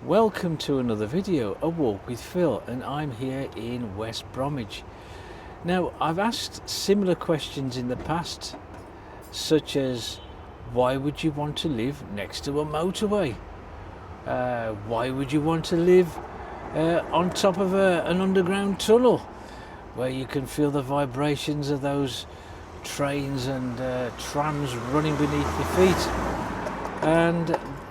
Welcome to another video, A Walk with Phil, and I'm here in West Bromwich. Now, I've asked similar questions in the past, such as why would you want to live next to a motorway? Why would you want to live on top of an underground tunnel where you can feel the vibrations of those trains and trams running beneath your feet?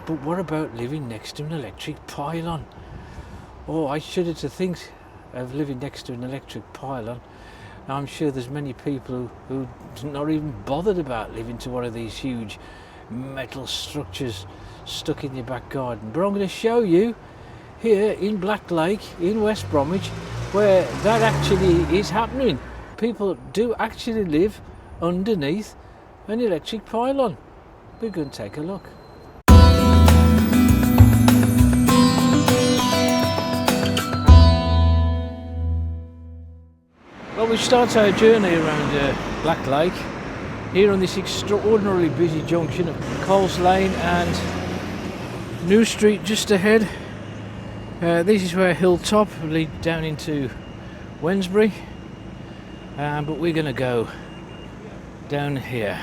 But what about living next to an electric pylon? Oh, I shudder to think of living next to an electric pylon. Now, I'm sure there's many people who are not even bothered about living to one of these huge metal structures stuck in your back garden. But I'm going to show you here in Black Lake in West Bromwich where that actually is happening. People do actually live underneath an electric pylon. We're going to take a look. Well, we start our journey around Black Lake here on this extraordinarily busy junction of Coles Lane and New Street just ahead. This is where Hilltop will lead down into Wednesbury, but we're going to go down here,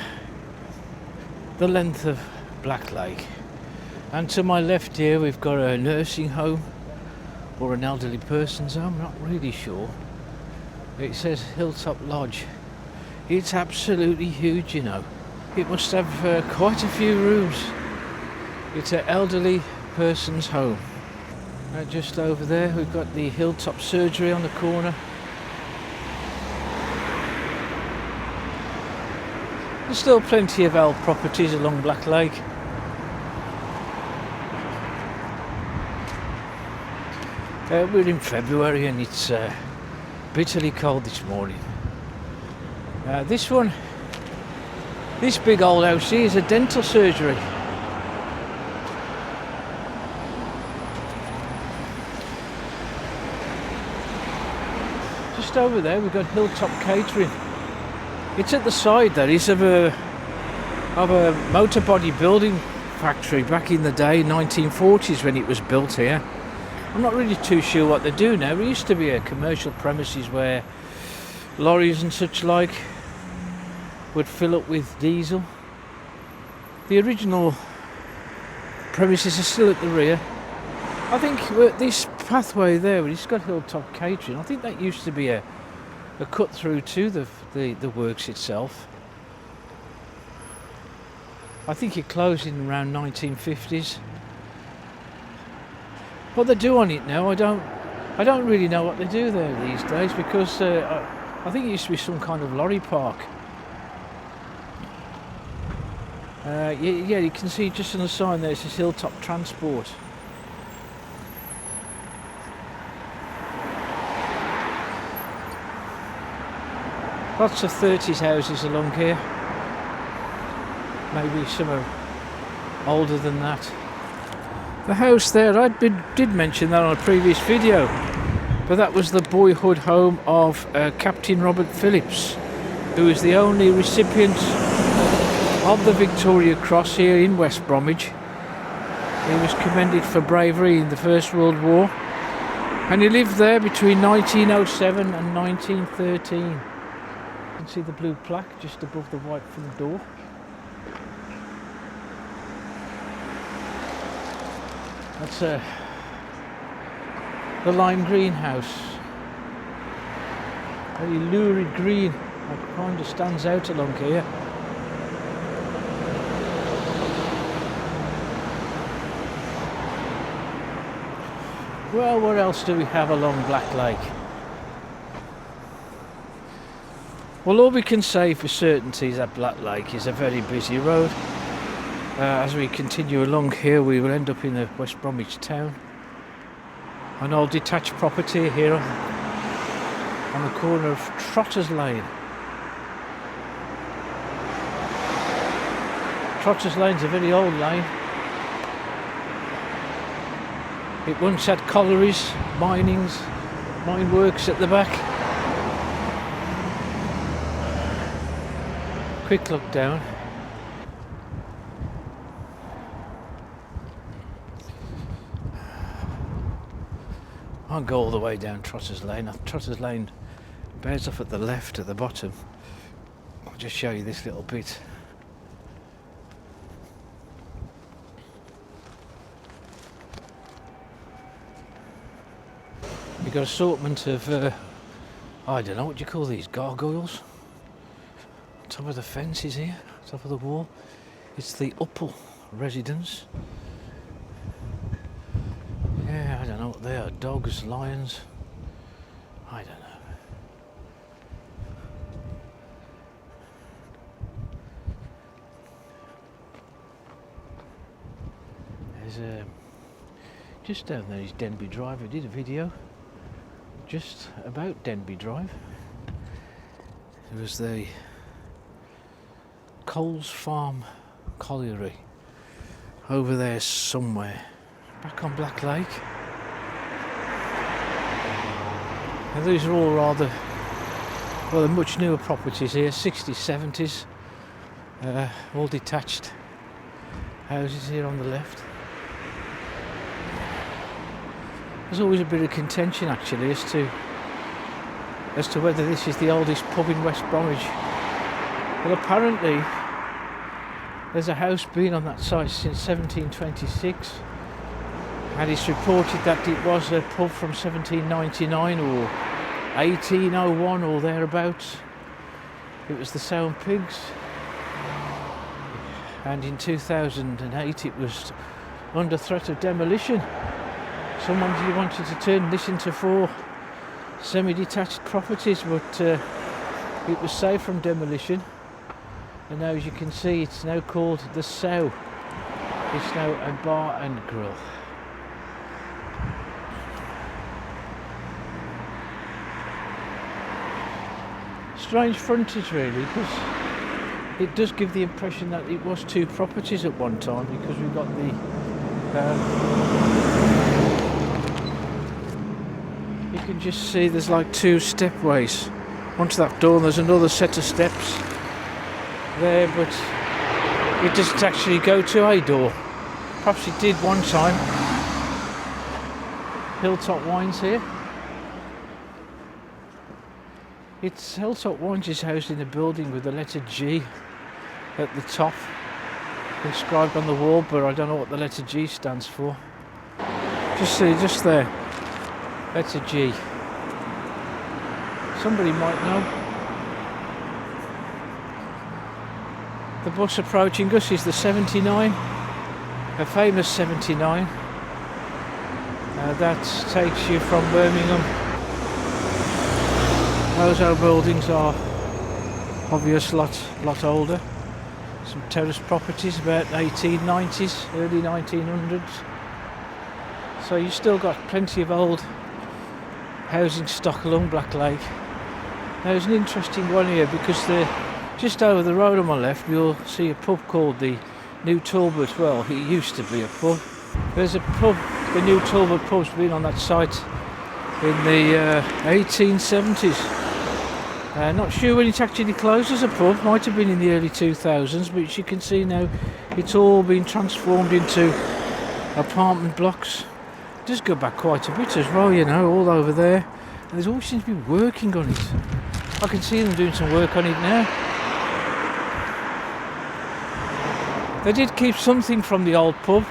the length of Black Lake. And to my left here we've got a nursing home or an elderly person's home, not really sure. It says Hilltop Lodge. It's absolutely huge, you know. It must have quite a few rooms. It's an elderly person's home. Just over there we've got the Hilltop Surgery on the corner. There's still plenty of old properties along Black Lake. We're in February and it's bitterly cold this morning. This big old house here is a dental surgery. Just over there we've got Hilltop Catering. It's at the side, that is, of a motor body building factory back in the day, 1940s, when it was built here. I'm not really too sure what they do now. It used to be a commercial premises where lorries and such like would fill up with diesel. The original premises are still at the rear. I think this pathway there, where it's got Hilltop Catering, I think that used to be a cut through to the works itself. I think it closed in around 1950s. What they do on it now, I don't really know what they do there these days, because I think it used to be some kind of lorry park. Yeah, you can see just on the sign there it says Hilltop Transport. Lots of 30s houses along here. Maybe some are older than that. The house there, I did mention that on a previous video, but that was the boyhood home of Captain Robert Phillips, who is the only recipient of the Victoria Cross here in West Bromwich. He was commended for bravery in the First World War, and he lived there between 1907 and 1913. You can see the blue plaque just above the white front door. That's the lime green house. Very lurid green, that kind of stands out along here. Well, what else do we have along Black Lake? Well, all we can say for certainty is that Black Lake is a very busy road. As we continue along here, we will end up in the West Bromwich town. An old detached property here on the corner of Trotters Lane. Trotters Lane's a very old lane. It once had collieries, mine works at the back. Quick look down. I won't go all the way down Trotters Lane. Trotters Lane bears off at the left at the bottom. I'll just show you this little bit. You've got assortment of, I don't know what you call these, gargoyles. Top of the fences here, top of the wall. It's the Uppal residence. Yeah, I don't know what they are, dogs, lions, I don't know. There's just down there is Denby Drive. I did a video just about Denby Drive. It was the Coles Farm Colliery over there somewhere, back on Black Lake. And these are all rather, well, they're much newer properties here, 60s, 70s, all detached houses here on the left. There's always a bit of contention actually as to whether this is the oldest pub in West Bromwich. Well, apparently there's a house been on that site since 1726, and it's reported that it was a pub from 1799 or 1801 or thereabouts. It was the Sow and Pigs, and in 2008 it was under threat of demolition. Someone wanted to turn this into 4 semi-detached properties, but it was saved from demolition. And now, as you can see, it's now called the Sow. It's now a bar and grill. Strange frontage really, because it does give the impression that it was 2 properties at one time, because we've got the you can just see there's like 2 stepways onto that door, and there's another set of steps there, but it doesn't actually go to a door. Perhaps it did one time. Hilltop Wines here. It's Hilltop Wines is housed in a building with the letter G at the top inscribed on the wall, but I don't know what the letter G stands for. Just see, just there, letter G. Somebody might know. The bus approaching us is the 79, a famous 79. That takes you from Birmingham. Those old buildings are obviously a lot older. Some terrace properties about 1890s, early 1900s. So you've still got plenty of old housing stock along Black Lake. Now there's an interesting one here, because just over the road on my left you'll see a pub called the New Talbot. Well, it used to be a pub. There's a pub, the New Talbot pub's been on that site in the 1870s. Not sure when it actually closed as a pub, might have been in the early 2000s, but as you can see now it's all been transformed into apartment blocks. It does go back quite a bit as well, you know, all over there. And there's always seems to be working on it. I can see them doing some work on it now. They did keep something from the old pub.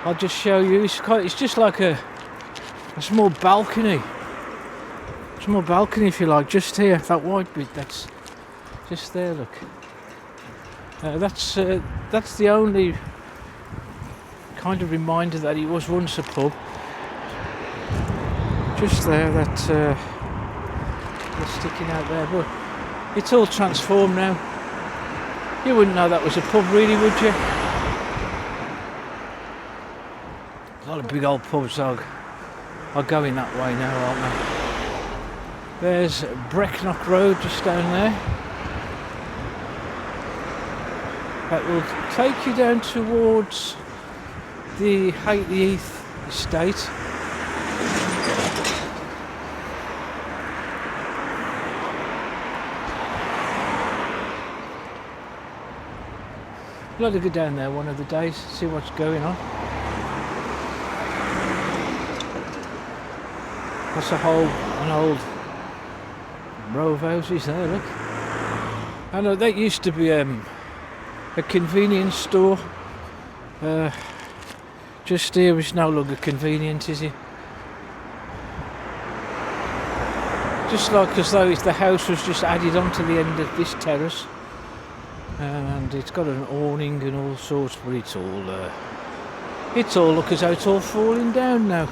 I'll just show you. It's just like a small balcony. Small balcony, if you like, just here. That white bit, that's just there. Look, that's the only kind of reminder that it was once a pub. Just there, that's sticking out there, but it's all transformed now. You wouldn't know that was a pub, really, would you? A lot of big old pubs are going that way now, aren't they? There's Brecknock Road just down there. That will take you down towards the Hatley Heath estate. I'd like to go down there one of the days, see what's going on. That's an old row of houses there, look. I know that used to be a convenience store. Just here is no longer convenient, is it? Just like as though the house was just added onto the end of this terrace. And it's got an awning and all sorts, but it's all look as though it's all falling down now.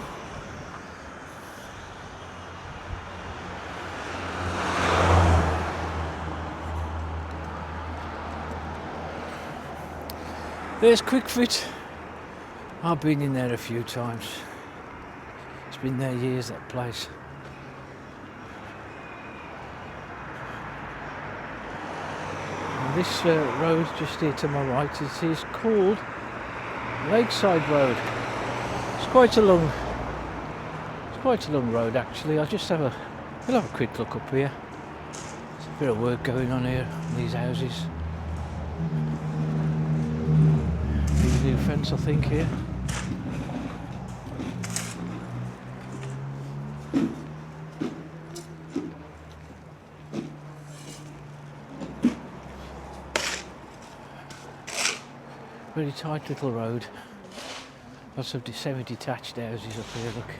There's Quick Fit. I've been in there a few times. It's been there years, that place. And this road just here to my right, it is called Lakeside Road. It's quite a long road actually. We'll have a quick look up here. There's a bit of work going on here in these houses. New fence, I think, here. Very tight little road. Lots of semi-detached houses up here, look.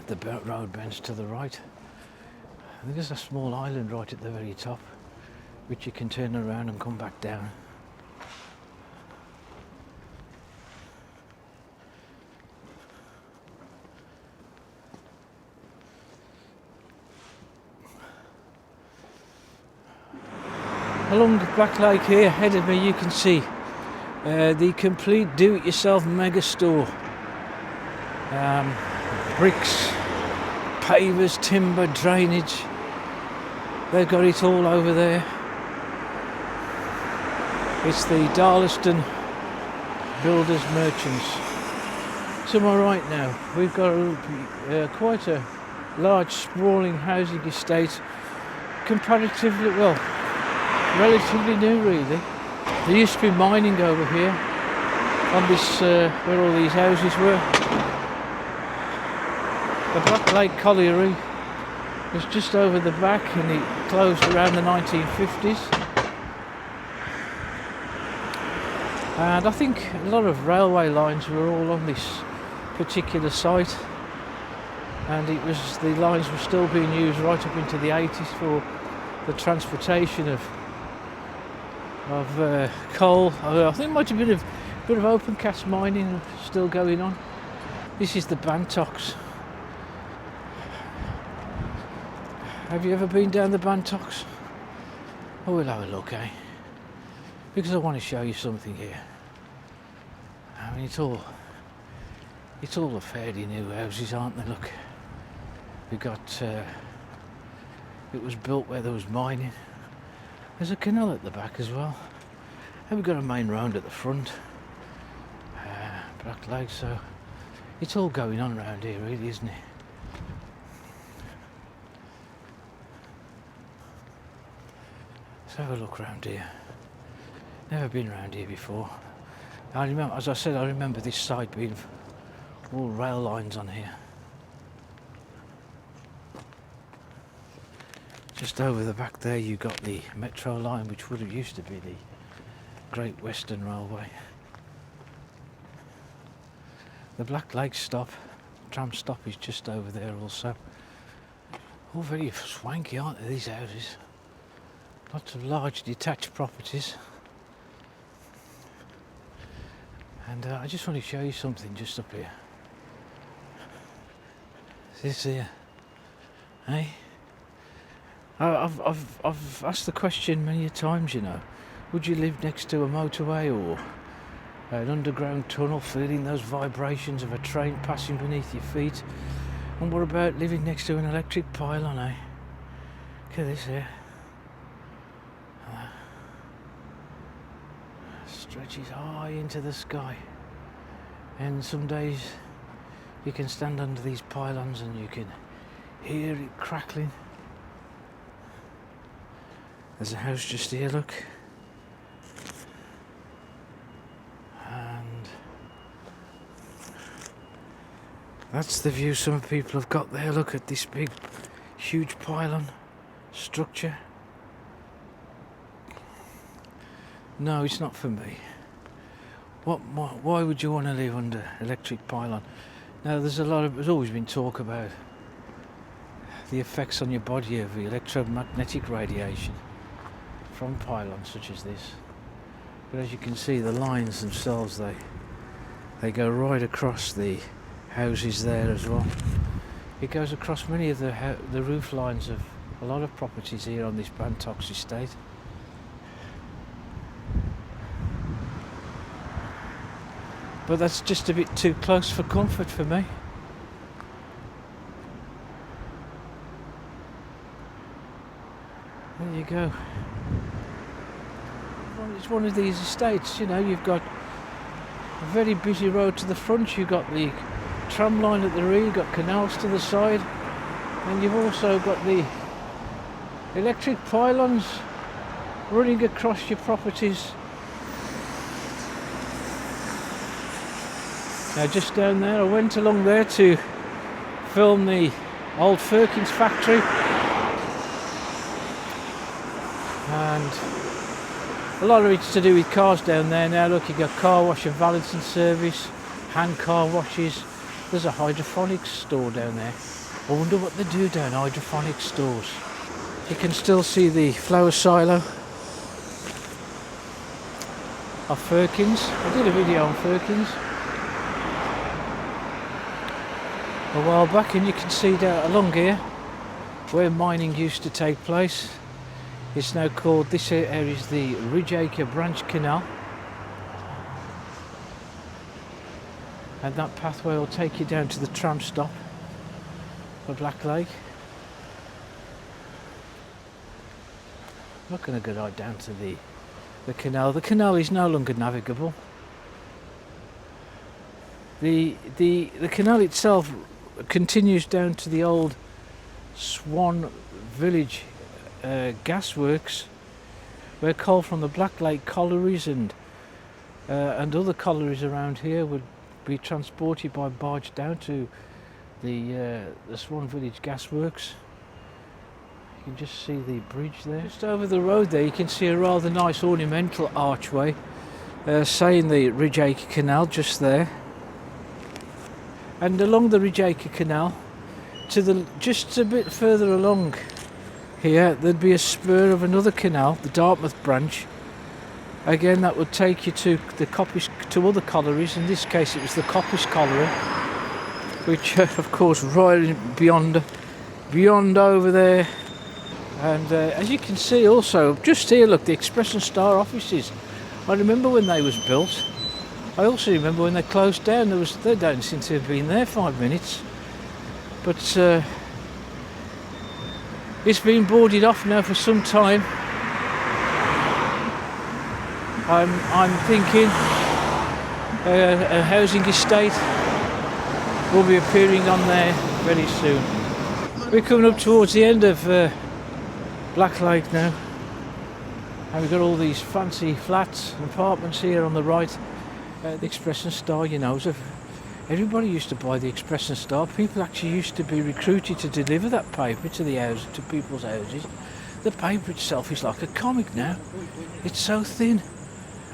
The road bends to the right. I think there's a small island right at the very top, which you can turn around and come back down. Along the Black Lake here ahead of me you can see the complete do-it-yourself mega store. Bricks, pavers, timber, drainage. They've got it all over there. It's the Darlaston Builders Merchants. To my right now we've got quite a large sprawling housing estate, comparatively, well, relatively new really. There used to be mining over here on this where all these houses were. The Black Lake Colliery was just over the back and it closed around the 1950s. And I think a lot of railway lines were all on this particular site, and the lines were still being used right up into the 80s for the transportation of coal. I think there might have been a bit of open cast mining still going on. This is the Bantocks. Have you ever been down the Bantocks? Oh, we'll have a look, eh? Because I want to show you something here. I mean, it's all the fairly new houses, aren't they? Look, we got. It was built where there was mining. There's a canal at the back as well, and we've got a main road at the front. Black Lake, so it's all going on around here, really, isn't it? Let's have a look around here. Never been around here before. I remember, as I said, I remember this side being all rail lines on here. Just over the back there you got the metro line, which would have used to be the Great Western Railway. The Black Lake tram stop is just over there also. All very swanky, aren't they, these houses? Lots of large detached properties. And I just want to show you something just up here. This here, eh? I've asked the question many times, you know. Would you live next to a motorway or an underground tunnel, feeling those vibrations of a train passing beneath your feet? And what about living next to an electric pylon, eh? Look at this here. Stretches high into the sky. And some days you can stand under these pylons and you can hear it crackling. There's a house just here, look. And That's the view some people have got there. Look at this big, huge pylon structure. No, it's not for me. Why would you want to live under electric pylon? Now, there's always been talk about the effects on your body of the electromagnetic radiation from pylons such as this. But as you can see, the lines themselves, they go right across the houses there as well. It goes across many of the roof lines of a lot of properties here on this Brantox estate. But that's just a bit too close for comfort for me. There you go. It's one of these estates, you know, you've got a very busy road to the front, you've got the tram line at the rear, you've got canals to the side, and you've also got the electric pylons running across your properties. Now just down there, I went along there to film the old Firkins factory, and a lot of it's to do with cars down there now. Look, you've got car wash and valeting service, hand car washes. There's a hydroponics store down there. I wonder what they do down hydroponics stores. You can still see the flower silo of Firkins. I did a video on Firkins a while back, and you can see down along here where mining used to take place. It's now called, this area is the Ridgeacre Branch Canal, and that pathway will take you down to the tram stop for Black Lake. I'm not going to go right down to the canal. The canal is no longer navigable. The canal itself continues down to the old Swan Village gasworks, where coal from the Black Lake collieries and other collieries around here would be transported by barge down to the Swan Village gasworks. You can just see the bridge there. Just over the road there you can see a rather nice ornamental archway saying the Ridgeacre Canal just there. And along the Ridgeacre Canal, just a bit further along here, there'd be a spur of another canal, the Dartmouth branch. Again, that would take you to to other collieries. In this case, it was the Coppice Colliery, which, of course, right beyond over there. And as you can see, also just here, look, the Express and Star offices. I remember when they was built. I also remember when they closed down. They don't seem to have been there 5 minutes, but it's been boarded off now for some time. I'm thinking a housing estate will be appearing on there very soon. We're coming up towards the end of Black Lake now, and we've got all these fancy flats and apartments here on the right. The Express and Star, you know, everybody used to buy the Express and Star. People actually used to be recruited to deliver that paper to to people's houses. The paper itself is like a comic now. It's so thin.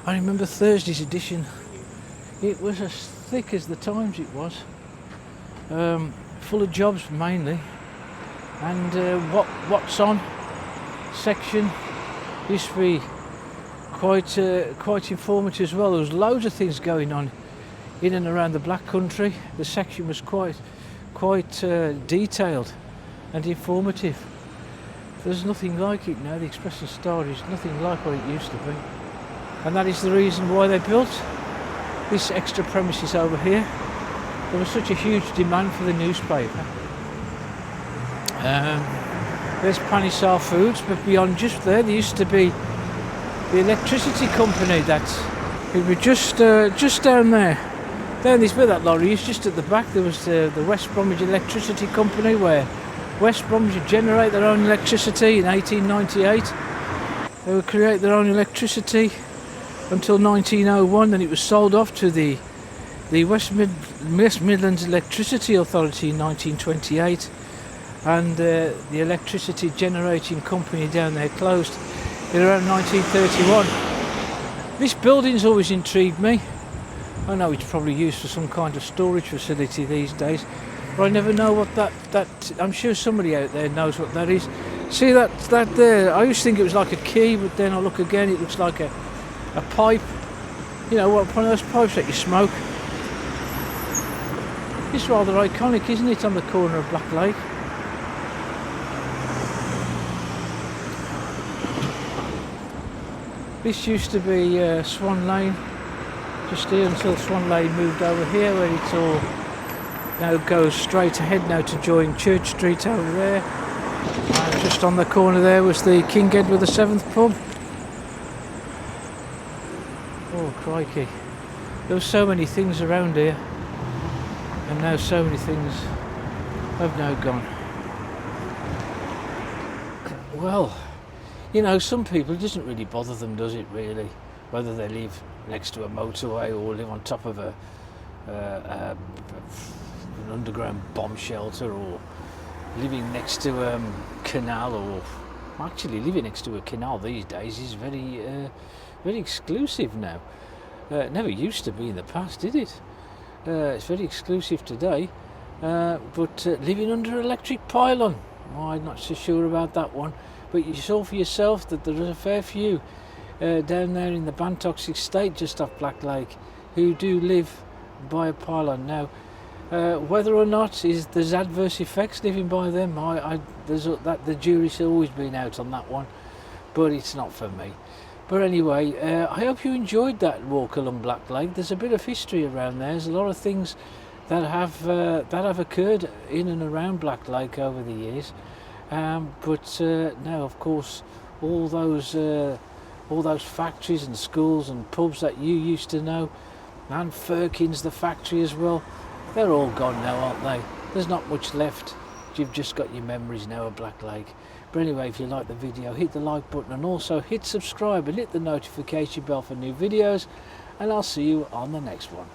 I remember Thursday's edition. It was as thick as the Times. It was full of jobs mainly, and what's on section used to be quite informative as well. There was loads of things going on in and around the Black Country. The section was quite detailed and informative. There's nothing like it now. The Express and Star is nothing like what it used to be, and that is the reason why they built this extra premises over here. There was such a huge demand for the newspaper. There's Panisar Foods, but beyond just there used to be the electricity company. It was just down there. Down this bit, that lorry is just at the back. There was the West Bromwich Electricity Company, where West Bromwich would generate their own electricity in 1898. They would create their own electricity until 1901, then it was sold off to the the West Midlands Electricity Authority in 1928, and the electricity generating company down there closed in around 1931. This building's always intrigued me. I know it's probably used for some kind of storage facility these days, but I never know what that I'm sure somebody out there knows what that is. See that there? I used to think it was like a key, but then I look again, it looks like a pipe. You know, one of those pipes that you smoke. It's rather iconic, isn't it, on the corner of Black Lake? This used to be Swan Lane, just here until Swan Lane moved over here, where it's all now goes straight ahead now to join Church Street over there. And just on the corner there was the King Edward VII pub. Oh crikey, there were so many things around here, and now so many things have now gone. Well, you know, some people, it doesn't really bother them, does it really, whether they live next to a motorway or live on top of an underground bomb shelter, or living next to a canal, or actually living next to a canal these days is very exclusive now. It never used to be in the past, did it? It's very exclusive today, but living under electric pylon, I'm not so sure about that one. But you saw for yourself that there are a fair few down there in the Bantock estate just off Black Lake who do live by a pylon. Now, whether or not there's adverse effects living by them, the jury's always been out on that one, but it's not for me. But anyway, I hope you enjoyed that walk along Black Lake. There's a bit of history around there. There's a lot of things that have occurred in and around Black Lake over the years. But now, of course, all those factories and schools and pubs that you used to know, and Firkins, the factory as well, they're all gone now, aren't they? There's not much left. You've just got your memories now of Black Lake. But anyway, if you like the video, hit the like button, and also hit subscribe and hit the notification bell for new videos, and I'll see you on the next one.